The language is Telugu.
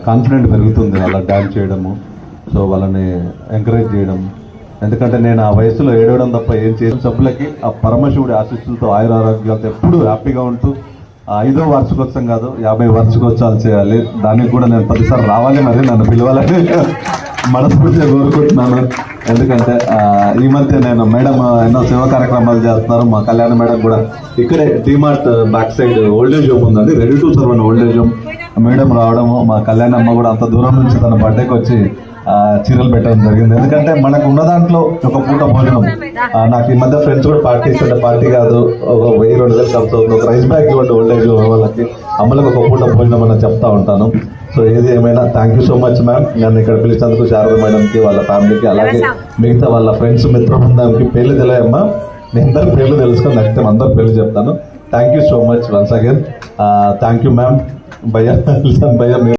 కాన్ఫిడెంట్ పెరుగుతుంది అలా డ్యాన్స్ చేయడము. సో వాళ్ళని ఎంకరేజ్ చేయడం, ఎందుకంటే నేను ఆ వయసులో ఏడవడం తప్ప ఏం చేసిన సభ్యులకి ఆ పరమశివుడి ఆశీస్సులతో ఆయురారోగ్యాలతో ఎప్పుడు హ్యాపీగా ఉంటూ 5వ వార్షికోత్సవం కాదు 50 వార్షికోత్సవాలు చేయాలి. దానికి కూడా నేను 10 సార్లు రావాలి, మరి నన్ను పిలవాలని మనస్ఫూర్తిగా కోరుకుంటున్నాను. ఎందుకంటే ఈ మధ్య నేను మేడం ఎన్నో సేవా కార్యక్రమాలు చేస్తున్నారు. మా కళ్యాణ మేడం కూడా ఇక్కడే DMart back side old age home ఉందండి, రెడీ టు సర్వ్ అని ఓల్డేజ్ హోమ్. మేడం రావడము, మా కళ్యాణ అమ్మ కూడా అంత దూరం నుంచి తన బర్త్డేకి వచ్చి చీరలు పెట్టడం జరిగింది. ఎందుకంటే మనకు ఉన్న దాంట్లో ఒక పూట భోజనం. నాకు ఈ మధ్య ఫ్రెండ్స్ కూడా పార్టీ ఇస్తుంటే పార్టీ కాదు, ఒక 1000-2000 ఖర్చు అవుతుంది, ఒక రైస్ బ్యాగ్ ఇవ్వండి ఓల్డేజ్ వాళ్ళకి, అమ్మలకు ఒక పూట భోజనం అని చెప్తా ఉంటాను. సో ఏది ఏమైనా thank you so much ma'am, నన్ను ఇక్కడ పిలిచినందుకు శారద మేడంకి, వాళ్ళ ఫ్యామిలీకి, అలాగే మిగతా వాళ్ళ ఫ్రెండ్స్ మిత్ర బృందానికి. పేర్లు తెలియమ్మా, నేను అందరి పేర్లు తెలుసుకొని నెక్స్ట్ టైం అందరి పేర్లు చెప్తాను. Thank you so much once again. Thank you ma'am. భయ్యా భయ్యా